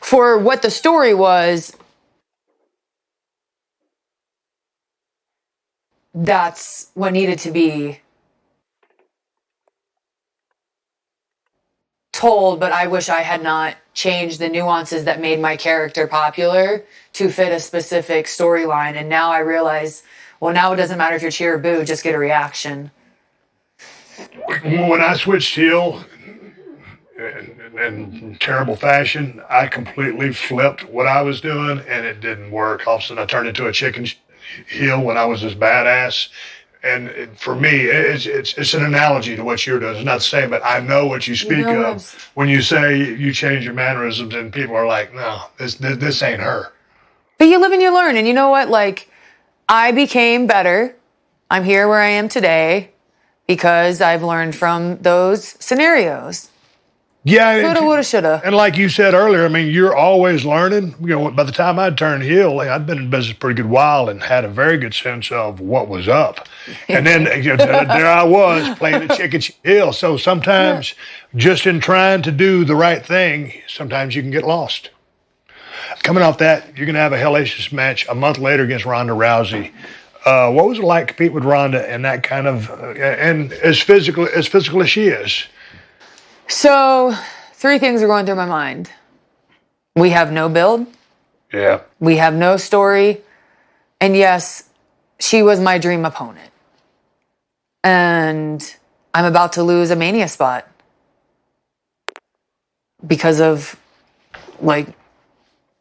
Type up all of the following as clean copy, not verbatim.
for what the story was. That's what needed to be told, but I wish I had not changed the nuances that made my character popular to fit a specific storyline. And now I realize, well, now it doesn't matter if you're cheer or boo, just get a reaction. When I switched heel in terrible fashion, I completely flipped what I was doing, and it didn't work. All of a sudden, I turned into a chicken heel when I was this badass. And for me, it's an analogy to what you're doing. It's not the same, but I know what you speak of when you say you change your mannerisms, and people are like, "No, this ain't her." But you live and you learn, and you know what? Like, I became better. I'm here where I am today because I've learned from those scenarios. Yeah, coulda, woulda, shoulda. And like you said earlier, I mean, you're always learning. You know, by the time I'd turned heel, I'd been in business a pretty good while and had a very good sense of what was up. And then there I was playing the chicken heel. So sometimes, just in trying to do the right thing, sometimes you can get lost. Coming off that, you're going to have a hellacious match a month later against Ronda Rousey. What was it like to compete with Ronda and that kind of, and as physical as she is? So, 3 things are going through my mind. We have no build. Yeah. We have no story. And yes, she was my dream opponent. And I'm about to lose a Mania spot. Because of, like,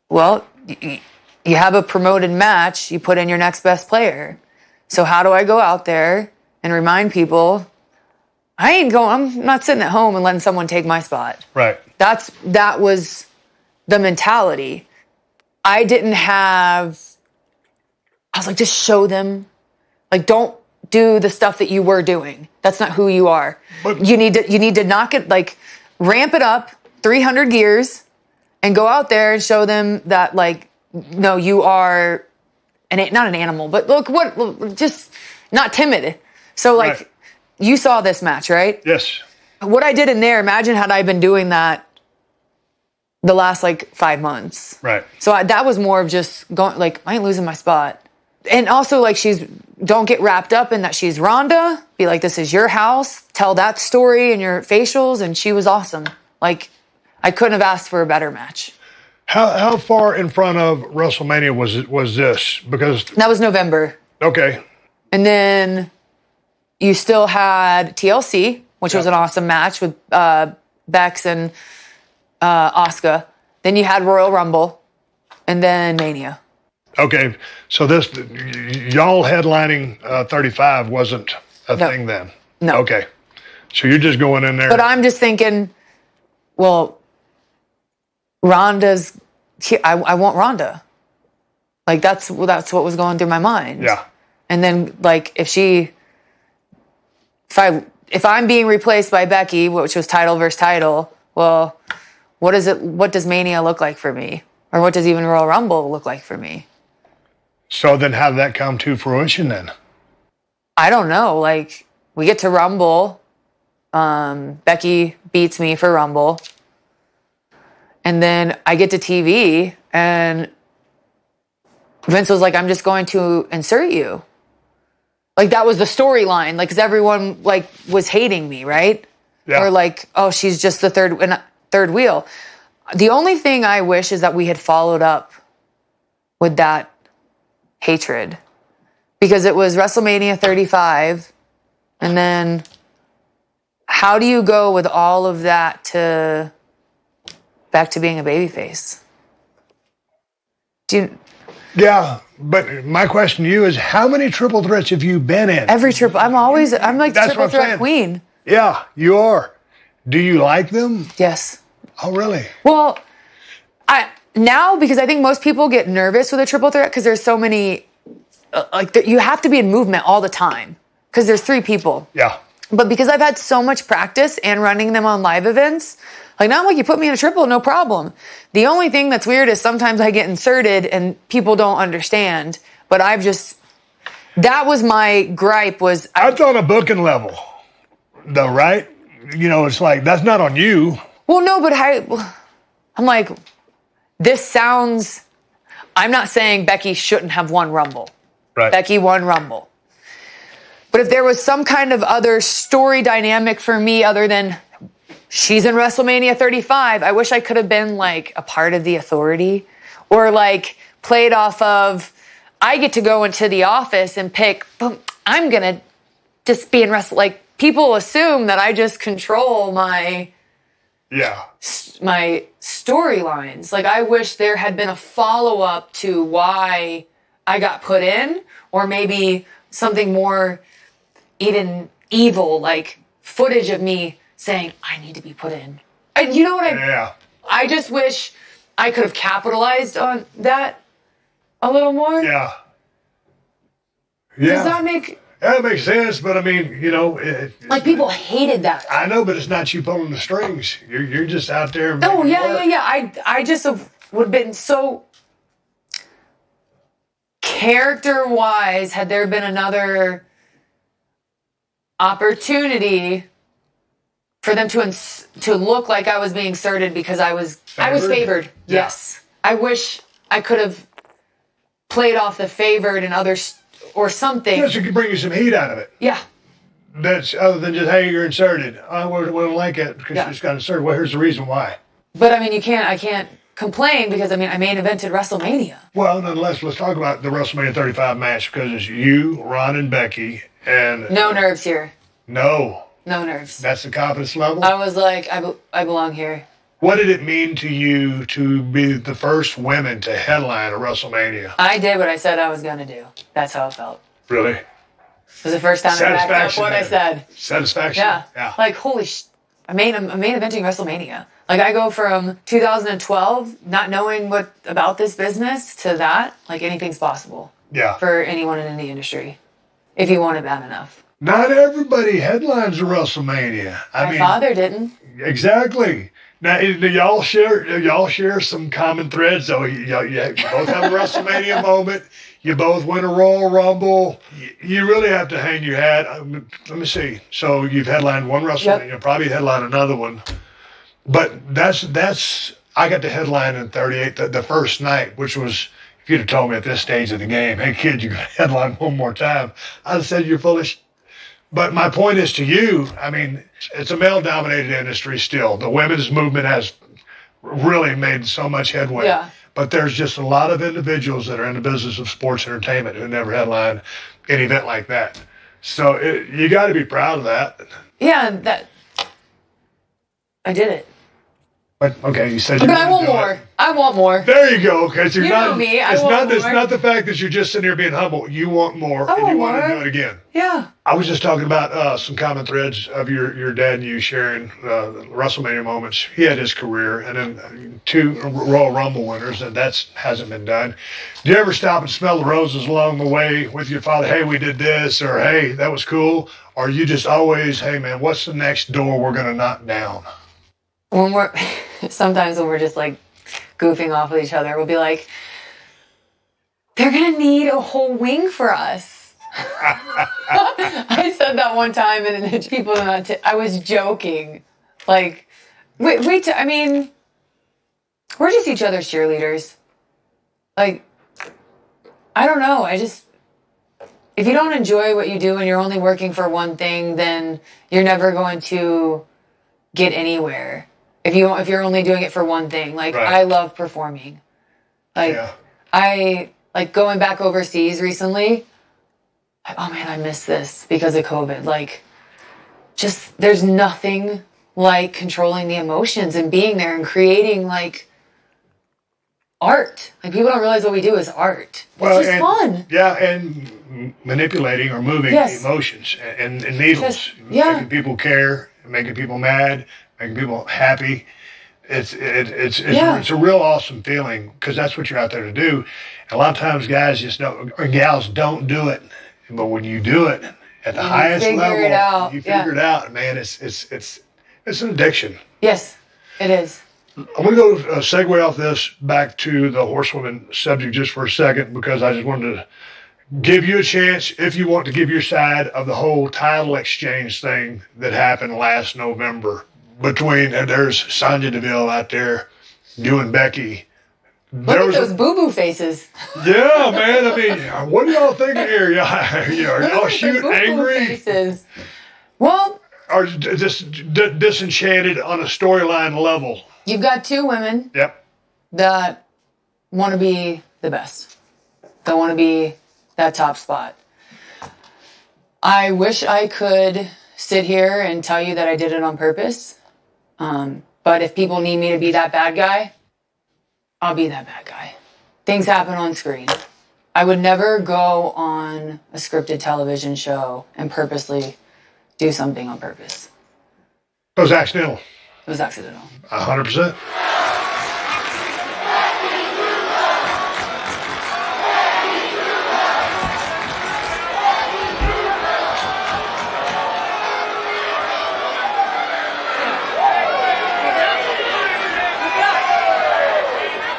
well, you have a promoted match, you put in your next best player. So how do I go out there and remind people, I'm not sitting at home and letting someone take my spot. Right. That was the mentality. I was like, just show them. Like, don't do the stuff that you were doing. That's not who you are. But you need to knock it, like, ramp it up 300 gears and go out there and show them that, like, no, you are not an animal, but look, just not timid. So, like, right. You saw this match, right? Yes. What I did in there, imagine had I been doing that the last, 5 months. Right. So that was more of just going, like, I ain't losing my spot. And also, like, don't get wrapped up in that she's Ronda. Be like, this is your house. Tell that story in your facials. And she was awesome. Like, I couldn't have asked for a better match. How far in front of WrestleMania was this? Because that was November. Okay. And then you still had TLC, which was an awesome match with Bex and Asuka. Then you had Royal Rumble, and then Mania. Okay, so this y'all headlining 35 wasn't a thing then. No. Okay, so you're just going in there. But I'm just thinking, well, Ronda's. I want Ronda. Like that's what was going through my mind. Yeah. And then, like, if I'm being replaced by Becky, which was title versus title, well, what does Mania look like for me? Or what does even Royal Rumble look like for me? So then how did that come to fruition then? I don't know. Like, we get to Rumble. Becky beats me for Rumble. And then I get to TV and Vince was like, I'm just going to insert you. Like, that was the storyline. Like, because everyone, like, was hating me, right? Yeah. Or like, oh, she's just the third wheel. The only thing I wish is that we had followed up with that hatred. Because it was WrestleMania 35. And then how do you go with all of that back to being a babyface? Yeah, but my question to you is, how many triple threats have you been in? I'm like the triple threat queen. Yeah, you are. Do you like them? Yes. Oh, really? Well, because I think most people get nervous with a triple threat because there's so many, you have to be in movement all the time because there's 3 people. Yeah. But because I've had so much practice and running them on live events, like, now I'm like, you put me in a triple, no problem. The only thing that's weird is sometimes I get inserted and people don't understand. But that was my gripe was... That's on a booking level, though, right? You know, it's like, that's not on you. Well, no, but I'm like, this sounds, I'm not saying Becky shouldn't have won Rumble. Right. Becky won Rumble. But if there was some kind of other story dynamic for me other than she's in WrestleMania 35, I wish I could have been like a part of the Authority or like played off of, I get to go into the office and pick, boom, I'm going to just be in wrestle. Like people assume that I just control my storylines. Like I wish there had been a follow-up to why I got put in, or maybe something more even evil, like footage of me saying, I need to be put in. And you know what I just wish I could have capitalized on that a little more. Yeah. Does that make... That makes sense, but I mean, you know... like, people hated that. I know, but it's not you pulling the strings. You're just out there... Oh, yeah. I just would have been so... Character-wise, had there been another opportunity for them to look like I was being inserted because I was favored. Yeah. Yes. I wish I could have played off the favored and others or something. Yes, it could bring you some heat out of it. Yeah. That's other than just, hey, you're inserted. I wouldn't like it because you just got inserted. Well, here's the reason why. But I mean, I can't complain because I mean, I main evented WrestleMania. Well, nonetheless, let's talk about the WrestleMania 35 match because it's you, Ron, and Becky, and no nerves here. No nerves. That's the confidence level. I was like, I belong here. What did it mean to you to be the first women to headline a WrestleMania? I did what I said I was going to do. That's how it felt. Really? It was the first time I backed up what I said. Satisfaction? Yeah. Like, holy I'm main eventing WrestleMania. Like, I go from 2012, not knowing what about this business, to that. Like, anything's possible. Yeah. For anyone in the industry, if you want it bad enough. Not everybody headlines a WrestleMania. My father didn't. Exactly. Now, y'all share some common threads, though. You both have a WrestleMania moment. You both win a Royal Rumble. You really have to hang your hat. Let me see. So you've headlined one WrestleMania. You'll probably headline another one. But that's I got to headline in 38 the first night, which was, if you'd have told me at this stage of the game, hey, kid, you're going to headline one more time, I'd have said you're foolish. But my point is to you, I mean, it's a male-dominated industry still. The women's movement has really made so much headway. Yeah. But there's just a lot of individuals that are in the business of sports entertainment who never headlined an event like that. So you got to be proud of that. Yeah, I did it. But okay, you said. But I want more. I want more. There you go. Okay, so you know me. It's not the fact that you're just sitting here being humble. You want more, and you want to do it again. Yeah. I was just talking about some common threads of your dad and you sharing WrestleMania moments. He had his career, and then 2 Royal Rumble winners, and that hasn't been done. Do you ever stop and smell the roses along the way with your father? Hey, we did this, or hey, that was cool. Or you just always, hey man, what's the next door we're gonna knock down? Sometimes when we're just like goofing off with each other, we'll be like, they're gonna need a whole wing for us. I said that one time and people are not, I was joking. Like, I mean, we're just each other's cheerleaders. Like, I don't know. If you don't enjoy what you do and you're only working for one thing, then you're never going to get anywhere. If you're only doing it for one thing, like right. I love performing. Like I like going back overseas recently. Oh man, I miss this because of COVID. Like, just there's nothing like controlling the emotions and being there and creating like art. Like people don't realize what we do is art. It's just fun. Yeah, and manipulating or moving emotions and needles, making people care, making people mad. Making people happy. It's a real awesome feeling because that's what you're out there to do. And a lot of times guys or gals don't do it. But when you do it at the highest level, you figure it out, man. It's an addiction. Yes, it is. I'm going to go segue off this back to the horsewoman subject just for a second because I just wanted to give you a chance if you want to give your side of the whole title exchange thing that happened last November. There's Sonya Deville out there you and Becky. Look at those boo-boo faces. Yeah, man. I mean, what are y'all thinking here? Are y'all shooting angry? Faces. Well, or just disenchanted on a storyline level? You've got two women. Yep. That want to be the best. That want to be that top spot. I wish I could sit here and tell you that I did it on purpose. But if people need me to be that bad guy, I'll be that bad guy. Things happen on screen. I would never go on a scripted television show and purposely do something on purpose. It was accidental. It was accidental. 100%.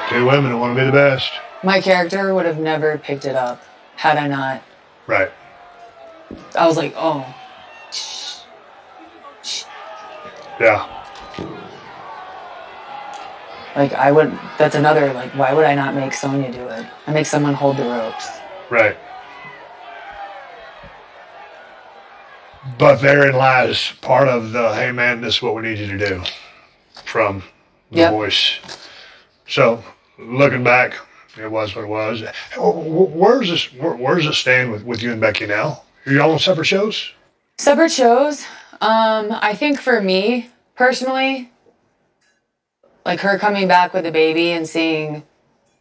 Two women that want to be the best. My character would have never picked it up had I not. Right. I was like, oh. Yeah. Like, I would, that's another, like, why would I not make Sonya do it? I make someone hold the ropes. Right. But therein lies part of the, hey man, this is what we need you to do from the voice. So, looking back, it was what it was. Where's this stand with you and Becky now? Are you all on separate shows? Separate shows. I think for me, personally, like her coming back with the baby and seeing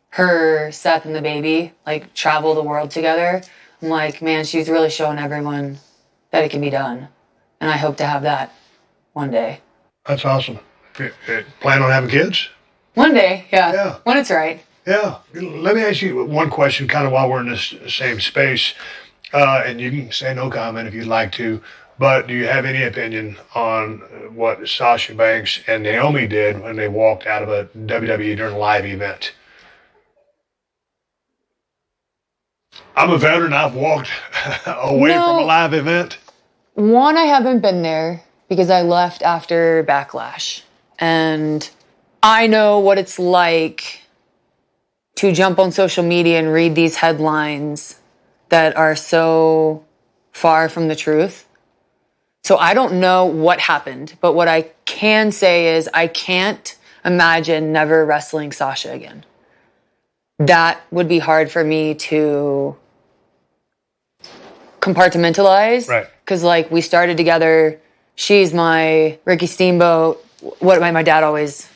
her, Seth, and the baby, like, travel the world together, I'm like, man, she's really showing everyone that it can be done. And I hope to have that one day. That's awesome. Plan on having kids? One day, yeah. When it's right. Yeah. Let me ask you one question kind of while we're in this same space. And you can say no comment if you'd like to. But do you have any opinion on what Sasha Banks and Naomi did when they walked out of a WWE during a live event? I'm a veteran. I've walked away from a live event. One, I haven't been there because I left after Backlash. And I know what it's like to jump on social media and read these headlines that are so far from the truth. So I don't know what happened, but what I can say is I can't imagine never wrestling Sasha again. That would be hard for me to compartmentalize. Right. Because, like, we started together. She's my Ricky Steamboat. What my dad always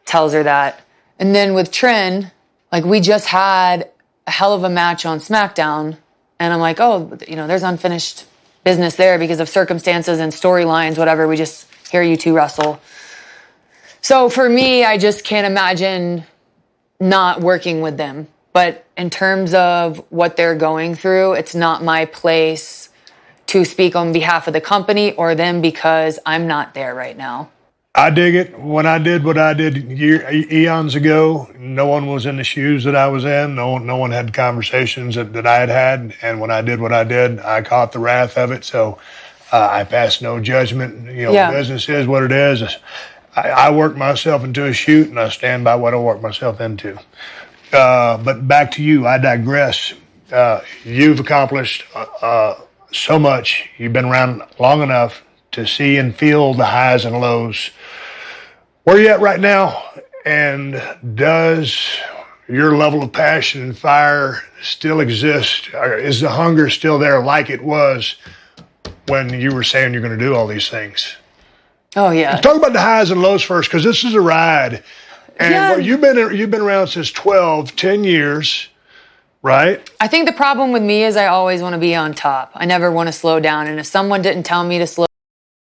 tells her that. And then with Trin, like, we just had a hell of a match on SmackDown. And I'm like, oh, you know, there's unfinished business there because of circumstances and storylines, whatever. We just hear you two wrestle. So for me, I just can't imagine not working with them. But in terms of what they're going through, it's not my place to speak on behalf of the company or them because I'm not there right now. I dig it. When I did what I did eons ago, no one was in the shoes that I was in. No one had conversations that I had. And when I did what I did, I caught the wrath of it. So I passed no judgment. You know, business is what it is. I worked myself into a shoot, and I stand by what I worked myself into. But back to you, I digress. You've accomplished so much. You've been around long enough to see and feel the highs and lows. Where are you at right now? And does your level of passion and fire still exist? Or is the hunger still there like it was when you were saying you're going to do all these things? Oh, yeah. Talk about the highs and lows first, because this is a ride. And you've been around since 10 years, right? I think the problem with me is I always want to be on top. I never want to slow down. And if someone didn't tell me to slow